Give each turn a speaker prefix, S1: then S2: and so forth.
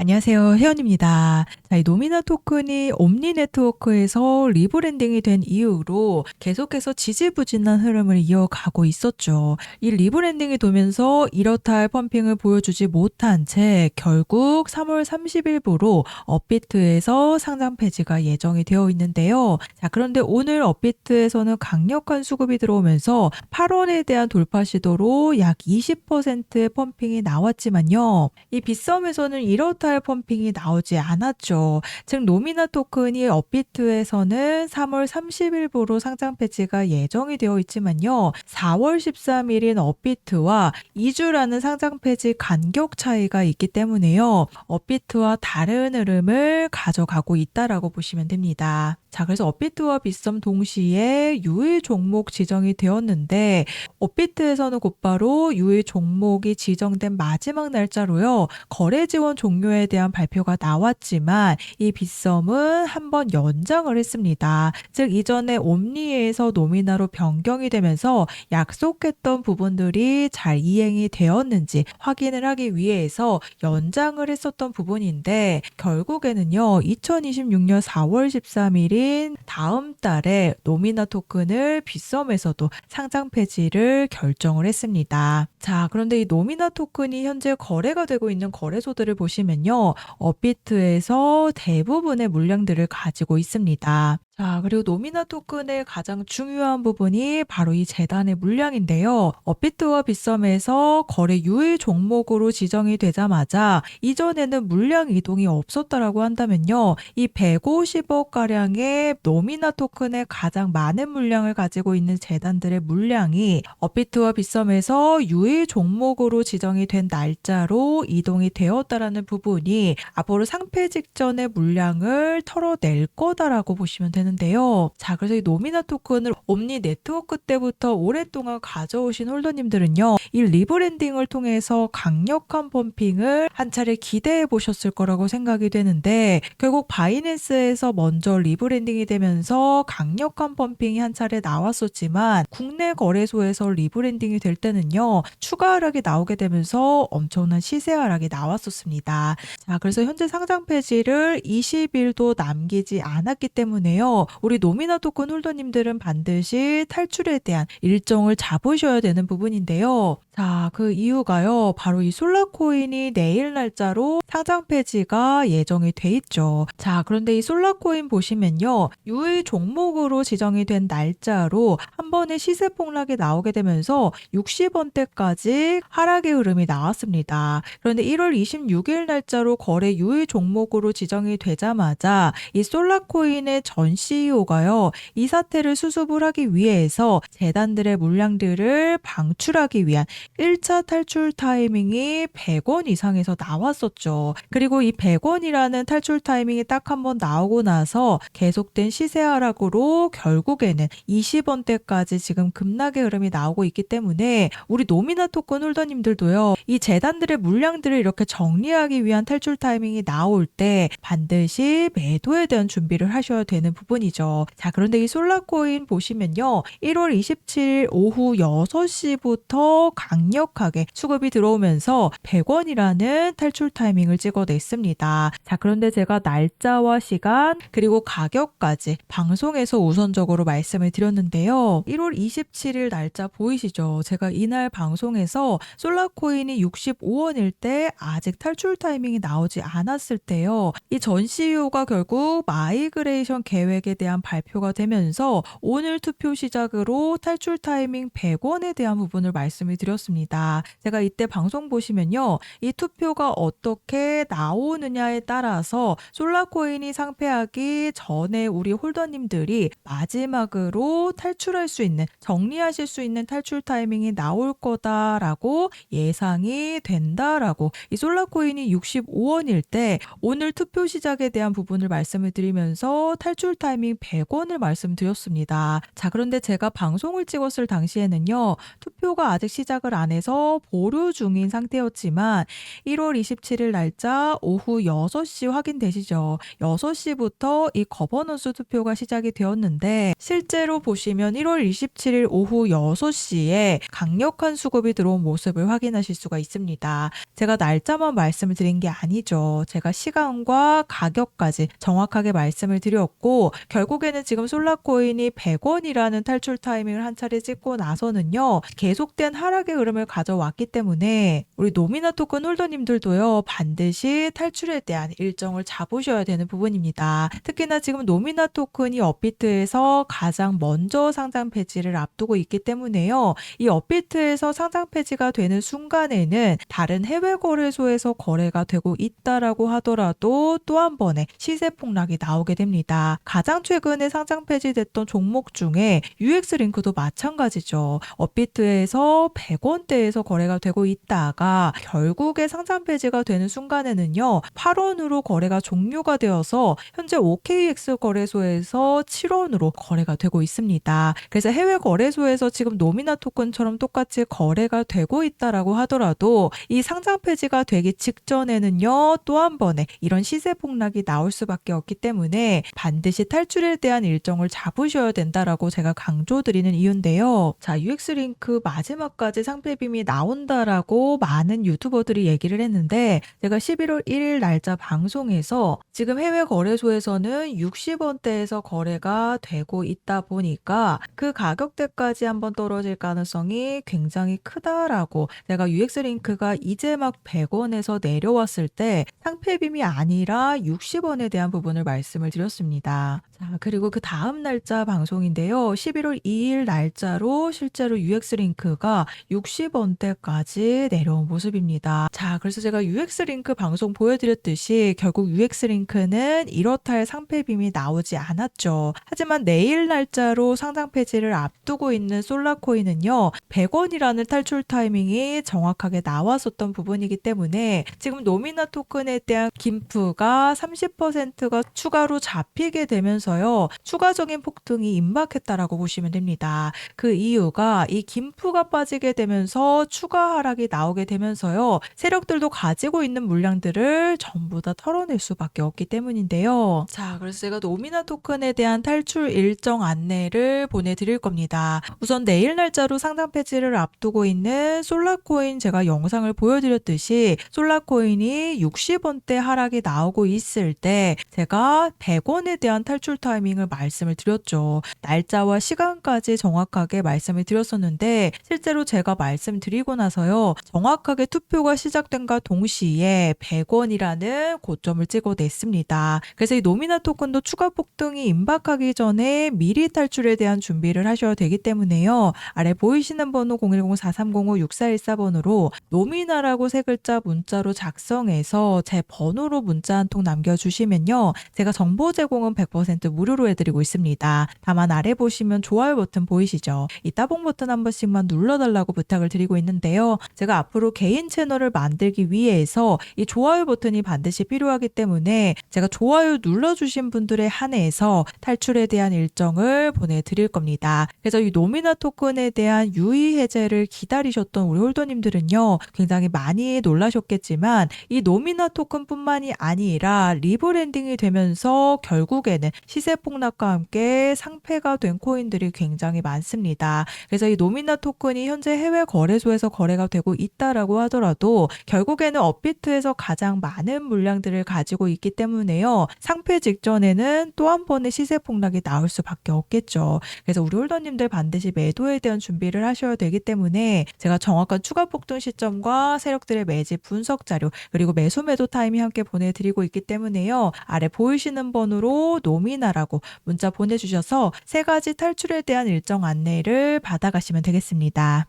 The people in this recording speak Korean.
S1: 안녕하세요. 혜연입니다. 자, 이 노미나 토큰이 옴니 네트워크에서 리브랜딩이 된 이후로 계속해서 지지부진한 흐름을 이어가고 있었죠. 이 리브랜딩이 되면서 이렇다 할 펌핑을 보여주지 못한 채 결국 3월 30일부로 업비트에서 상장 폐지가 예정이 되어 있는데요. 자, 그런데 오늘 업비트에서는 강력한 수급이 들어오면서 8원에 대한 돌파 시도로 약 20%의 펌핑이 나왔지만요. 이 빗썸에서는 이렇다 할 펌핑이 나오지 않았죠. 즉 노미나 토큰이 업비트에서는 3월 30일부로 상장 폐지가 예정이 되어 있지만요. 4월 13일인 업비트와 2주라는 상장 폐지 간격 차이가 있기 때문에요. 업비트와 다른 흐름을 가져가고 있다라고 보시면 됩니다. 자, 그래서 업비트와 빗썸 동시에 유의 종목 지정이 되었는데 업비트에서는 곧바로 유의 종목이 지정된 마지막 날짜로요. 거래 지원 종료에 대한 발표가 나왔지만 이 빗썸은 한번 연장을 했습니다. 즉 이전에 옴니에서 노미나로 변경이 되면서 약속했던 부분들이 잘 이행이 되었는지 확인을 하기 위해서 연장을 했었던 부분인데 결국에는요. 2026년 4월 13일인 다음 달에 노미나 토큰을 빗썸에서도 상장 폐지를 결정을 했습니다. 자, 그런데 이 노미나 토큰이 현재 거래가 되고 있는 거래소들을 보시면요. 업비트에서 대부분의 물량들을 가지고 있습니다. 자, 그리고 노미나 토큰의 가장 중요한 부분이 바로 이 재단의 물량인데요. 업비트와 빗썸에서 거래 유의 종목으로 지정이 되자마자 이전에는 물량 이동이 없었다라고 한다면요. 이 150억 가량의 노미나 토큰의 가장 많은 물량을 가지고 있는 재단들의 물량이 업비트와 빗썸에서 유의 종목으로 지정이 된 날짜로 이동이 되었다라는 부분이 앞으로 상폐 직전의 물량을 털어낼 거다라고 보시면 되는데요. 자, 그래서 이 노미나 토큰을 옴니 네트워크 때부터 오랫동안 가져오신 홀더님들은요. 이 리브랜딩을 통해서 강력한 펌핑을 한 차례 기대해 보셨을 거라고 생각이 되는데 결국 바이낸스에서 먼저 리브랜딩이 되면서 강력한 펌핑이 한 차례 나왔었지만 국내 거래소에서 리브랜딩이 될 때는요. 추가 하락이 나오게 되면서 엄청난 시세 하락이 나왔었습니다. 자, 그래서 현재 상장 폐지를 20일도 남기지 않았기 때문에요. 우리 노미나 토큰 홀더님들은 반드시 탈출에 대한 일정을 잡으셔야 되는 부분인데요. 자, 그 이유가요. 바로 이 솔라코인이 내일 날짜로 상장 폐지가 예정이 돼 있죠. 자, 그런데 이 솔라코인 보시면요. 유의 종목으로 지정이 된 날짜로 한 번에 시세 폭락이 나오게 되면서 60원대까지 하락의 흐름이 나왔습니다. 그런데 1월 26일 날짜로 거래 유의 종목으로 지정이 되자마자 이 솔라코인의 전 CEO가요. 이 사태를 수습을 하기 위해서 재단들의 물량들을 방출하기 위한 1차 탈출 타이밍이 100원 이상에서 나왔었죠. 그리고 이 100원이라는 탈출 타이밍이 딱 한 번 나오고 나서 계속된 시세 하락으로 결국에는 20원대까지 지금 급락의 흐름이 나오고 있기 때문에 우리 노미나 토큰 홀더님들도요. 이 재단들의 물량들을 이렇게 정리하기 위한 탈출 타이밍이 나올 때 반드시 매도에 대한 준비를 하셔야 되는 부분이죠. 자, 그런데 이 솔라코인 보시면요. 1월 27일 오후 6시부터 강력하게 수급이 들어오면서 100원이라는 탈출 타이밍을 찍어냈습니다. 자, 그런데 제가 날짜와 시간 그리고 가격까지 방송에서 우선적으로 말씀을 드렸는데요. 1월 27일 날짜 보이시죠? 제가 이날 방송에서 솔라코인이 65원일 때 아직 탈출 타이밍이 나오지 않았을 때요. 이 전 CEO가 결국 마이그레이션 계획에 대한 발표가 되면서 오늘 투표 시작으로 탈출 타이밍 100원에 대한 부분을 말씀을 드렸습니다. 제가 이때 방송 보시면요. 이 투표가 어떻게 나오느냐에 따라서 솔라코인이 상폐하기 전에 우리 홀더님들이 마지막으로 탈출할 수 있는 정리하실 수 있는 탈출 타이밍이 나올 거다라고 예상이 된다라고 이 솔라코인이 65원일 때 오늘 투표 시작에 대한 부분을 말씀을 드리면서 탈출 타이밍 타이밍 100원을 말씀드렸습니다. 자, 그런데 제가 방송을 찍었을 당시에는요. 투표가 아직 시작을 안 해서 보류 중인 상태였지만 1월 27일 날짜 오후 6시 확인되시죠? 6시부터 이 거버넌스 투표가 시작이 되었는데 실제로 보시면 1월 27일 오후 6시에 강력한 수급이 들어온 모습을 확인하실 수가 있습니다. 제가 날짜만 말씀을 드린 게 아니죠. 제가 시간과 가격까지 정확하게 말씀을 드렸고 결국에는 지금 솔라코인이 100원이라는 탈출 타이밍을 한 차례 찍고 나서는요. 계속된 하락의 흐름을 가져왔기 때문에 우리 노미나 토큰 홀더님들도요. 반드시 탈출에 대한 일정을 잡으셔야 되는 부분입니다. 특히나 지금 노미나 토큰이 업비트에서 가장 먼저 상장 폐지를 앞두고 있기 때문에요. 이 업비트에서 상장 폐지가 되는 순간에는 다른 해외 거래소에서 거래가 되고 있다라고 하더라도 또 한 번의 시세 폭락이 나오게 됩니다. 가장 최근에 상장 폐지됐던 종목 중에 UX링크도 마찬가지죠. 업비트에서 100원대에서 거래가 되고 있다가 결국에 상장 폐지가 되는 순간에는요. 8원으로 거래가 종료가 되어서 현재 OKX 거래소에서 7원으로 거래가 되고 있습니다. 그래서 해외 거래소에서 지금 노미나 토큰처럼 똑같이 거래가 되고 있다라고 하더라도 이 상장 폐지가 되기 직전에는요. 또 한 번의 이런 시세 폭락이 나올 수밖에 없기 때문에 반드시 탈출에 대한 일정을 잡으셔야 된다라고 제가 강조드리는 이유인데요. 자, UX링크 마지막까지 상패빔이 나온다라고 많은 유튜버들이 얘기를 했는데 제가 11월 1일 날짜 방송에서 지금 해외 거래소에서는 60원대에서 거래가 되고 있다 보니까 그 가격대까지 한번 떨어질 가능성이 굉장히 크다라고 제가 UX링크가 이제 막 100원에서 내려왔을 때 상패빔이 아니라 60원에 대한 부분을 말씀을 드렸습니다. 자, 그리고 그 다음 날짜 방송인데요. 11월 2일 날짜로 실제로 UX링크가 60원대까지 내려온 모습입니다. 자, 그래서 제가 UX링크 방송 보여드렸듯이 결국 UX링크는 이렇다 할 상패빔이 나오지 않았죠. 하지만 내일 날짜로 상장 폐지를 앞두고 있는 솔라코인은요. 100원이라는 탈출 타이밍이 정확하게 나왔었던 부분이기 때문에 지금 노미나 토큰에 대한 김프가 30%가 추가로 잡히게 되면서요. 추가적인 폭등이 임박했다라고 보시면 됩니다. 그 이유가 이 김프가 빠지게 되면서 추가 하락이 나오게 되면서요. 세력들도 가지고 있는 물량들을 전부 다 털어낼 수밖에 없기 때문인데요. 자, 그래서 제가 노미나 토큰에 대한 탈출 일정 안내를 보내드릴 겁니다. 우선 내일 날짜로 상장 폐지를 앞두고 있는 솔라코인 제가 영상을 보여드렸듯이 솔라코인이 60원대 하락이 나오고 있을 때 제가 100원에 대한 탈출 타이밍을 말씀을 드렸죠. 날짜와 시간까지 정확하게 말씀을 드렸었는데 실제로 제가 말씀드리고 나서요. 정확하게 투표가 시작된과 동시에 100원이라는 고점을 찍어냈습니다. 그래서 이 노미나 토큰도 추가 폭등이 임박하기 전에 미리 탈출에 대한 준비를 하셔야 되기 때문에요. 아래 보이시는 번호 010-4305-6414번으로 노미나라고 세 글자 문자로 작성해서 제 번호로 문자 한 통 남겨주시면요. 제가 정보 제공은 100% 무료로 해드리고 있습니다. 다만 아래 보시면 좋아요 버튼 보이시죠? 이 따봉 버튼 한 번씩만 눌러달라고 부탁을 드리고 있는데요. 제가 앞으로 개인 채널을 만들기 위해서 이 좋아요 버튼이 반드시 필요하기 때문에 제가 좋아요 눌러주신 분들에 한해서 탈출에 대한 일정을 보내드릴 겁니다. 그래서 이 노미나 토큰에 대한 유의 해제를 기다리셨던 우리 홀더님들은요. 굉장히 많이 놀라셨겠지만 이 노미나 토큰뿐만이 아니라 리브랜딩이 되면서 결국에는 시세 폭락과 함께 상폐가 된 코인들이 굉장히 많습니다. 그래서 이 노미나 토큰이 현재 해외 거래소에서 거래가 되고 있다라고 하더라도 결국에는 업비트에서 가장 많은 물량들을 가지고 있기 때문에요. 상폐 직전에는 또 한 번의 시세 폭락이 나올 수밖에 없겠죠. 그래서 우리 홀더님들 반드시 매도에 대한 준비를 하셔야 되기 때문에 제가 정확한 추가 폭등 시점과 세력들의 매집 분석 자료 그리고 매수 매도 타이밍 함께 보내드리고 있기 때문에요. 아래 보이시는 번호로 노미나라고 문자 보내주셔서 세 가지 탈출에 대한 일정 안내를 받아가시면 되겠습니다.